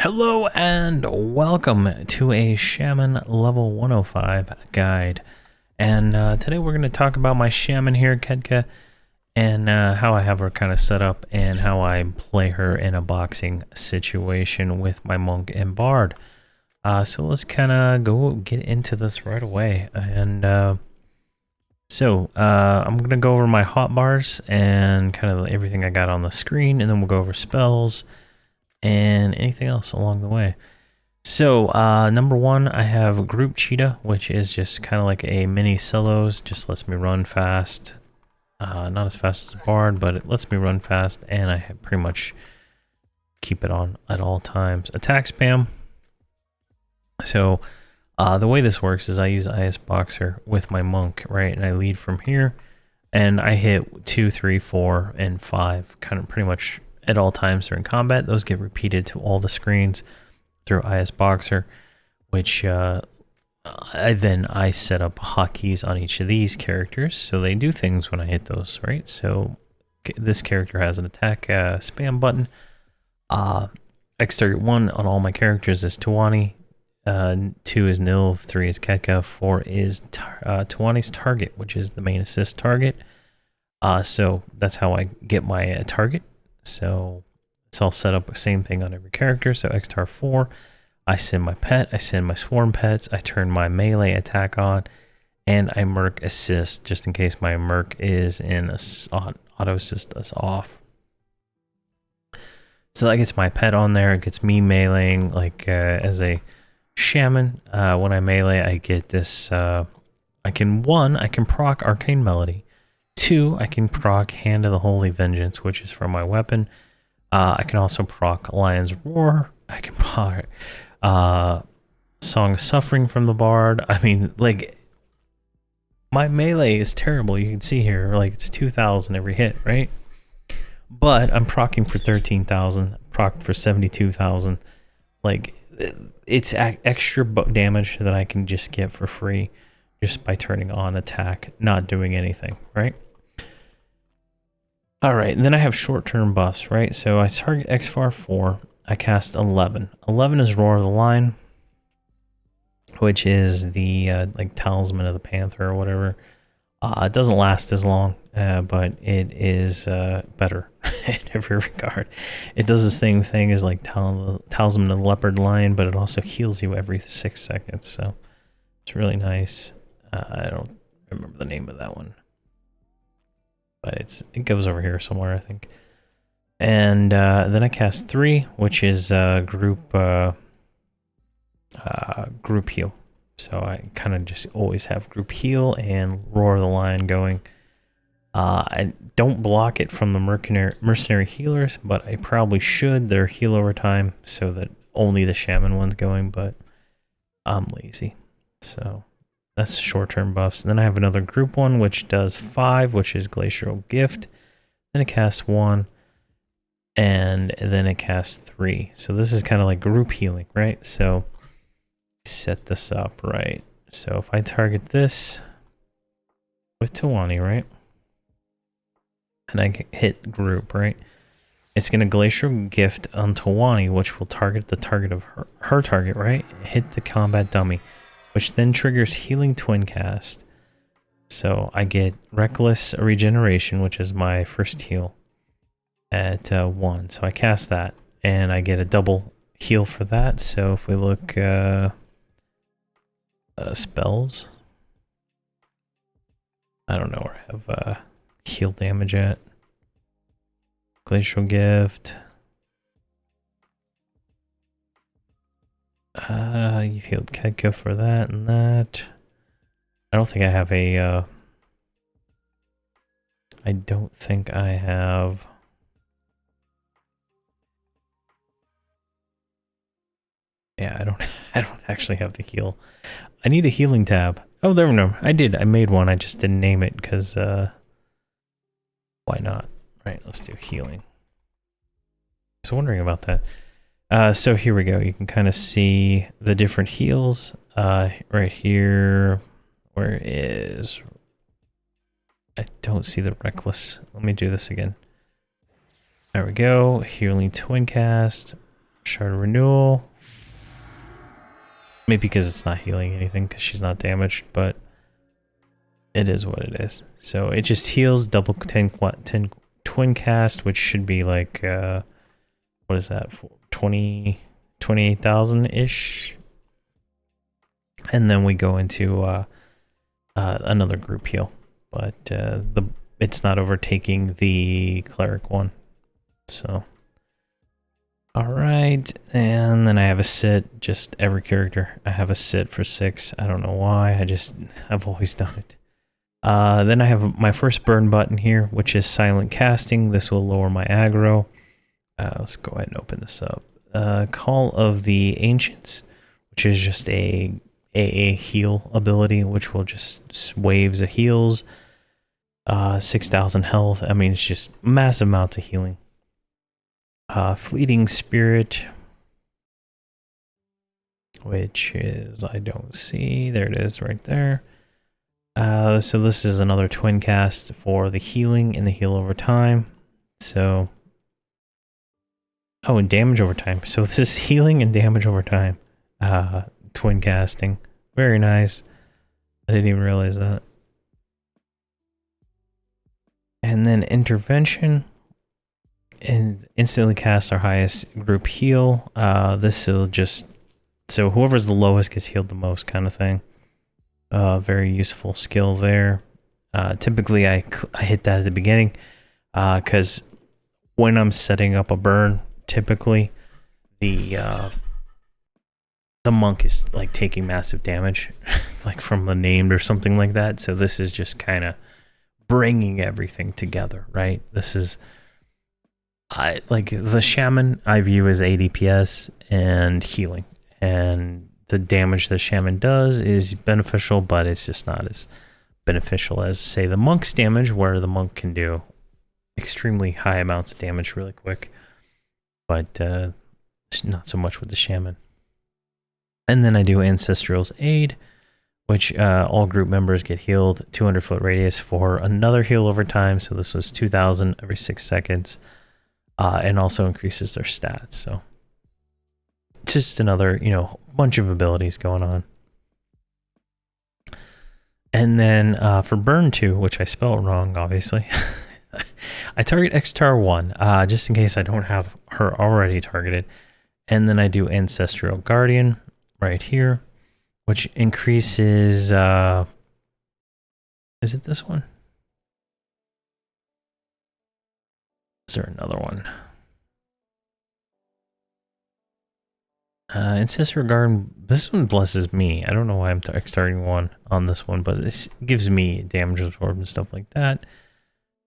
Hello and welcome to a Shaman level 105 guide. And today we're going to talk about my Shaman here, Kedka, and how I have her kind of set up and how I play her in a boxing situation with my Monk and Bard. So let's kind of get into this right away. And I'm going to go over my hotbars and kind of everything I got on the screen, and then we'll go over spells and anything else along the way. So, number one, I have Group Cheetah, which is just kind of like a mini solos, just lets me run fast. Not as fast as Bard, but it lets me run fast, and I pretty much keep it on at all times. Attack spam. So, the way this works is I use IS Boxer with my Monk, right? And I lead from here, and I hit 2, 3, 4, and 5, kind of pretty much at all times during combat. Those get repeated to all the screens through IS Boxer, which I set up hotkeys on each of these characters, so they do things when I hit those, right? So this character has an attack spam button. X target 1 on all my characters is Tawani, 2 is Nil, 3 is Ketka, 4 is Tawani's target, which is the main assist target. So that's how I get my target. So it's all set up the same thing on every character. So Xtar 4, I send my pet, I send my swarm pets, I turn my melee attack on, and I Merc assist just in case my Merc is in auto assist us off. So that gets my pet on there. It gets me meleeing like as a Shaman. When I melee, I get this. I can proc Arcane Melody. 2, I can proc Hand of the Holy Vengeance, which is from my weapon. I can also proc Lion's Roar. I can proc Song of Suffering from the Bard. I mean, like, my melee is terrible. You can see here, like, it's 2,000 every hit, right? But I'm procking for 13,000, proc for 72,000. Like, it's extra damage that I can just get for free just by turning on attack, not doing anything, right? All right, and then I have short-term buffs, right? So I target Xfar 4, I cast 11. 11 is Roar of the Lion, which is the like Talisman of the Panther or whatever. It doesn't last as long, but it is better in every regard. It does the same thing as like Talisman of the Leopard Lion, but it also heals you every 6 seconds, so it's really nice. I don't remember the name of that one, but it goes over here somewhere, I think. And then I cast 3, which is group heal. So I kind of just always have group heal and Roar of the Lion going. I don't block it from the mercenary healers, but I probably should. They're heal over time, so that only the Shaman one's going, but I'm lazy. So that's short-term buffs. And then I have another group one, which does 5, which is Glacial Gift. Then it casts 1, and then it casts 3. So this is kind of like group healing, right? So set this up, right? So if I target this with Tawani, right? And I hit group, right? It's going to Glacial Gift on Tawani, which will target the target of her target, right? Hit the combat dummy, which then triggers Healing Twin Cast. So I get Reckless Regeneration, which is my first heal at 1. So I cast that, and I get a double heal for that. So if we look spells, I don't know where I have heal damage at. Glacial Gift. You healed Kedka for that and that. I don't think I have a I don't think I have yeah, I don't actually have the heal. I need a healing tab. Oh, there we go. I did. I made one. I just didn't name it because why not? Right, let's do healing. I was wondering about that. So here we go. You can kind of see the different heals right here. Where is... I don't see the Reckless. Let me do this again. There we go. Healing Twin Cast. Shard renewal. Maybe because it's not healing anything because she's not damaged, but it is what it is. So it just heals double 10 twin cast, which should be like, what is that, 28,000-ish? And then we go into another group heal, but it's not overtaking the cleric one. So, all right, and then I have a sit. Just every character, I have a sit for 6. I don't know why. I've always done it. Then I have my first burn button here, which is silent casting. This will lower my aggro. Let's go ahead and open this up. Call of the Ancients, which is just a AA heal ability, which will just waves of heals, 6,000 health. I mean, it's just massive amounts of healing. Fleeting Spirit, which is, I don't see, there it is right there. So this is another twin cast for the healing and the heal over time. So, oh, and damage over time. So this is healing and damage over time. Twin casting. Very nice. I didn't even realize that. And then intervention. And instantly cast our highest group heal. This will just... So whoever's the lowest gets healed the most kind of thing. Very useful skill there. Typically I hit that at the beginning. Because when I'm setting up a burn, typically the monk is like taking massive damage, like from the named or something like that. So this is just kind of bringing everything together, right? This is like the Shaman I view as ADPS and healing, and the damage the Shaman does is beneficial, but it's just not as beneficial as, say, the monk's damage, where the monk can do extremely high amounts of damage really quick, but not so much with the Shaman. And then I do Ancestral's Aid, which all group members get healed 200-foot radius for another heal over time. So this was 2,000 every 6 seconds, and also increases their stats. So just another, bunch of abilities going on. And then for Burn 2, which I spelled wrong, obviously, I target Xtar 1, just in case I don't have her already targeted. And then I do Ancestral Guardian right here, which increases, is it this one? Is there another one? Ancestral Guard, this one blesses me. I don't know why I'm starting one on this one, but this gives me damage absorb and stuff like that.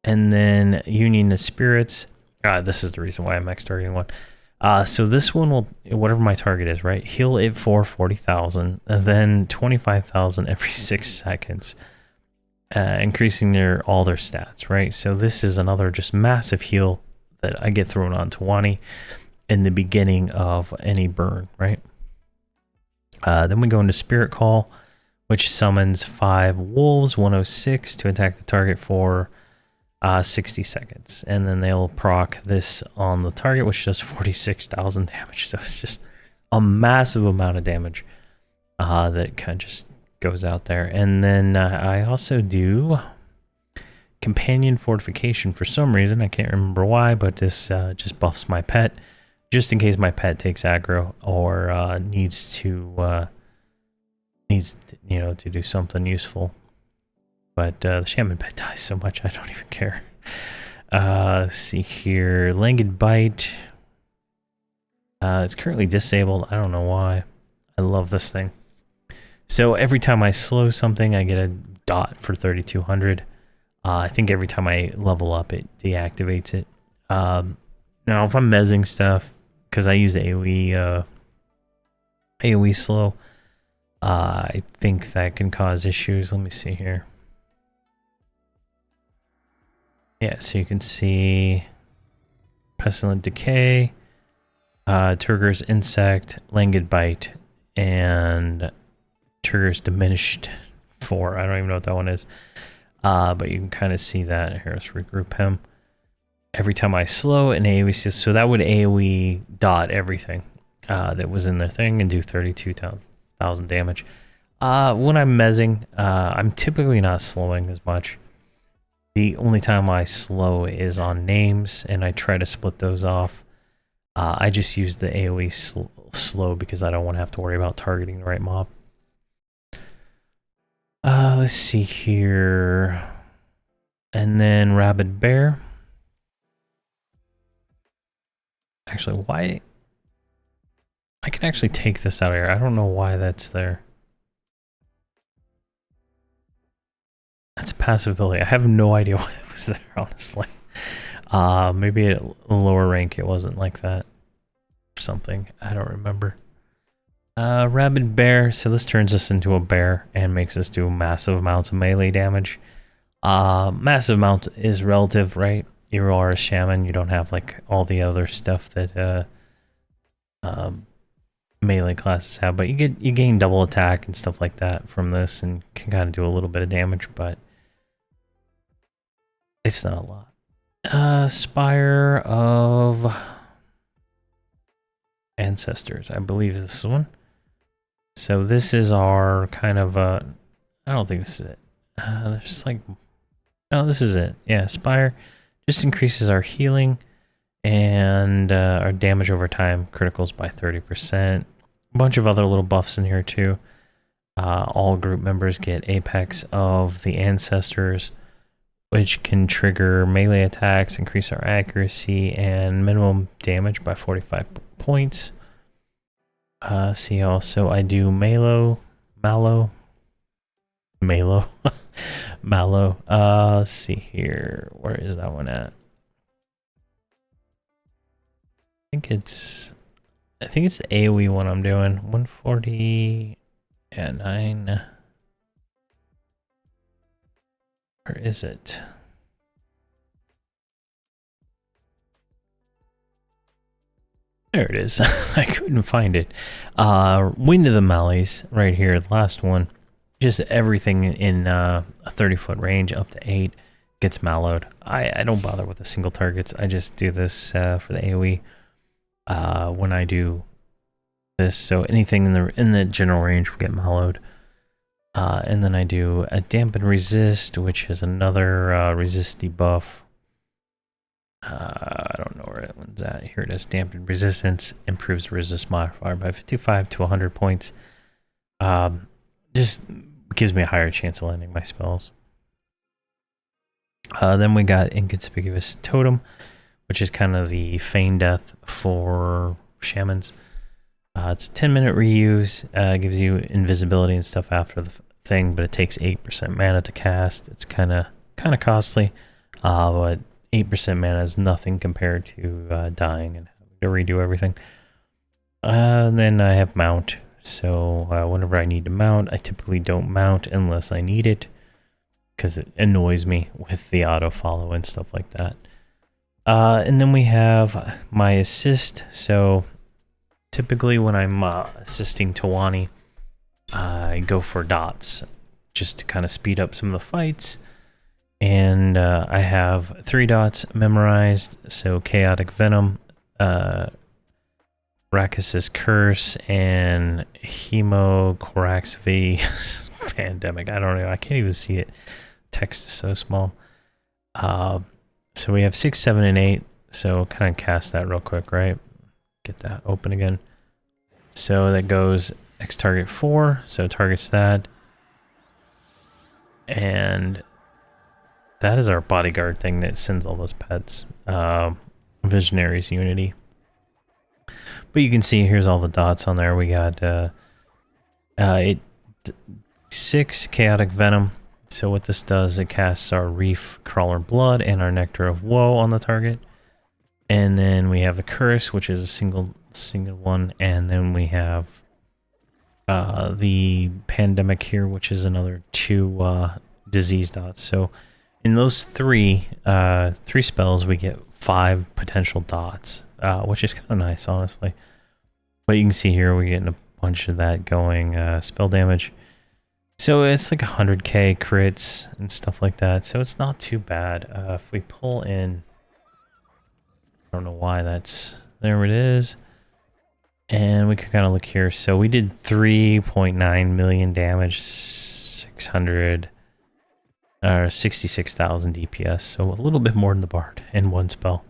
And then Union of Spirits. This is the reason why I'm starting one. So this one will, whatever my target is, right? Heal it for 40,000, and then 25,000 every 6 seconds, increasing all their stats, right? So this is another just massive heal that I get thrown on Tawani in the beginning of any burn, right? Then we go into Spirit Call, which summons 5 wolves, 106, to attack the target for 60 seconds, and then they'll proc this on the target, which does 46,000 damage. So it's just a massive amount of damage that kind of just goes out there. And then I also do Companion Fortification for some reason. I can't remember why, but this just buffs my pet, just in case my pet takes aggro or needs to to do something useful. But the Shaman pet dies so much, I don't even care. Let's see here. Languid Bite. It's currently disabled. I don't know why. I love this thing. So every time I slow something, I get a dot for 3,200. I think every time I level up, it deactivates it. Now, if I'm mezzing stuff, because I use AoE slow, I think that can cause issues. Let me see here. Yeah, so you can see Pestilent Decay, Turgor's Insect, Languid Bite, and Turgor's Diminished 4. I don't even know what that one is. But you can kind of see that. Here, let's regroup him. every time I slow an AoE, so that would AoE dot everything that was in their thing and do 32,000 damage. When I'm mezzing, I'm typically not slowing as much. The only time I slow is on names, and I try to split those off. I just use the AoE slow because I don't want to have to worry about targeting the right mob. Let's see here. And then Rabid Bear. Actually, why? I can actually take this out of here. I don't know why that's there. That's a passive ability. I have no idea why it was there, honestly. Maybe at a lower rank it wasn't like that. Or something. I don't remember. Rabid Bear. So this turns us into a bear and makes us do massive amounts of melee damage. Massive amount is relative, right? You are a shaman. You don't have like all the other stuff that melee classes have, but you gain double attack and stuff like that from this, and can kind of do a little bit of damage, but it's not a lot. Spire of Ancestors, I believe this is one. So this is our kind of I don't think this is it. There's like, no, this is it. Yeah, Spire just increases our healing and our damage over time, criticals by 30%. A bunch of other little buffs in here too. All group members get Apex of the Ancestors, which can trigger melee attacks, increase our accuracy, and minimum damage by 45 points. See also I do Malo. Let's see here. Where is that one at? I think it's the AoE one I'm doing. 140 and 9. Where is it? There it is. I couldn't find it. Wind of the Mallees right here, the last one. Just everything in a 30-foot range up to 8 gets mallowed. I don't bother with the single targets. I just do this for the AoE when I do this. So anything in the general range will get mallowed. And then I do a dampen resist, which is another resist debuff. I don't know where that one's at. Here it is. Dampen resistance improves the resist modifier by 55 to 100 points. Just gives me a higher chance of landing my spells. Then we got Inconspicuous Totem, which is kind of the feign death for shamans. It's a 10-minute reuse. Gives you invisibility and stuff after the thing, but it takes 8% mana to cast. It's kind of costly, but 8% mana is nothing compared to dying and having to redo everything. And then I have Mount. So whenever I need to mount, I typically don't mount unless I need it, because it annoys me with the auto follow and stuff like that. And then we have my assist. So typically when I'm assisting Tawani, I go for dots just to kind of speed up some of the fights. And I have 3 dots memorized. So Chaotic Venom, Rakus's Curse, and Hemocorax V Pandemic. I don't know. I can't even see it. Text is so small. So we have 6, 7, and 8. So kind of cast that real quick, right? Get that open again. So that goes X target 4. So it targets that. And that is our bodyguard thing that sends all those pets. Visionaries Unity. But you can see here's all the dots on there. We got 6 Chaotic Venom. So what this does, it casts our Reef Crawler Blood and our Nectar of Woe on the target. And then we have the Curse, which is a single one. And then we have the Pandemic here, which is another 2 disease dots. So in those 3 spells, we get 5 potential dots. Which is kind of nice, honestly. But you can see here we're getting a bunch of that going. Spell damage. So it's like 100k crits and stuff like that. So it's not too bad. If we pull in I don't know why that's... There it is. And we can kind of look here. So we did 3.9 million damage, 600... 66,000 DPS, so a little bit more than the Bard in one spell.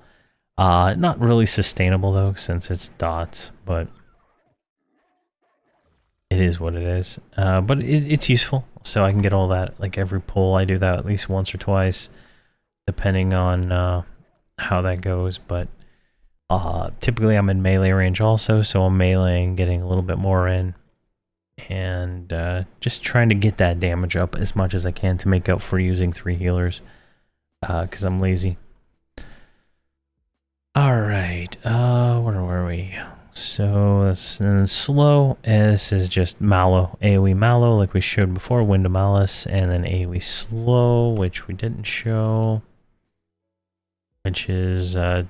Not really sustainable though, since it's dots, but it is what it is. But it's useful, so I can get all that, like every pull I do that at least once or twice, depending on how that goes, but typically I'm in melee range also, so I'm meleeing, getting a little bit more in, and just trying to get that damage up as much as I can to make up for using 3 healers, because I'm lazy. Alright, where were we? So, that's slow, and this is just Mallow, AoE Mallow, like we showed before, Window Malice, and then AoE Slow, which we didn't show, which is, I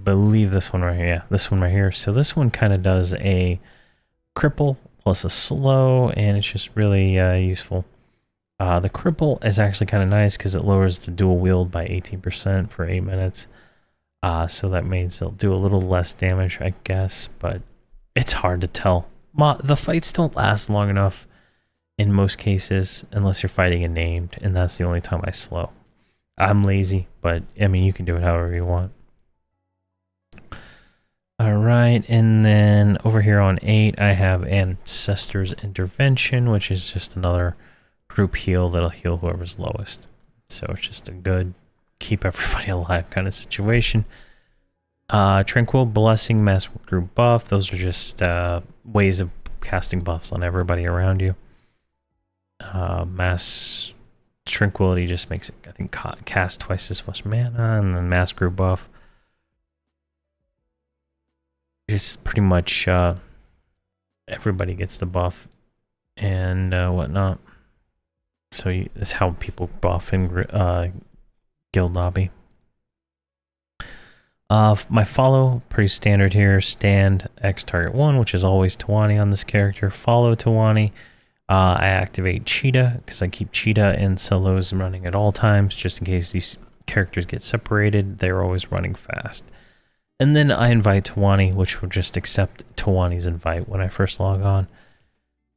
believe this one right here, yeah, this one right here. So this one kind of does a cripple plus a slow, and it's just really useful. The cripple is actually kind of nice because it lowers the dual wield by 18% for 8 minutes. So that means they'll do a little less damage, I guess, but it's hard to tell. The fights don't last long enough in most cases unless you're fighting a named, and that's the only time I slow. I'm lazy, but I mean, you can do it however you want. Alright, and then over here on 8, I have Ancestor's Intervention, which is just another group heal that'll heal whoever's lowest. So it's just a good keep everybody alive kind of situation. Tranquil Blessing, Mass Group Buff, those are just ways of casting buffs on everybody around you. Mass Tranquility just makes it, I think, cast twice as much mana, and then Mass Group Buff just pretty much everybody gets the buff and whatnot. So that's how people buff in guild lobby. My follow, pretty standard here. Stand X target 1, which is always Tawani on this character. Follow Tawani. I activate Cheetah because I keep Cheetah and Solos running at all times just in case these characters get separated. They're always running fast. And then I invite Tawani, which will just accept Tawani's invite when I first log on.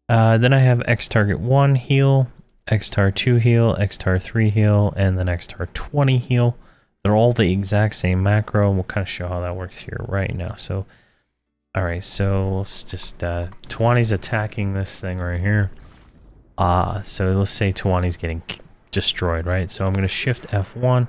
Then I have X target 1 heal, X tar 2 heal, X tar 3 heal, and then X tar 20 heal. They're all the exact same macro, and we'll kind of show how that works here right now. So, alright, so let's just, Tawani's attacking this thing right here. So let's say Tawani's getting destroyed, right? So I'm going to shift F1.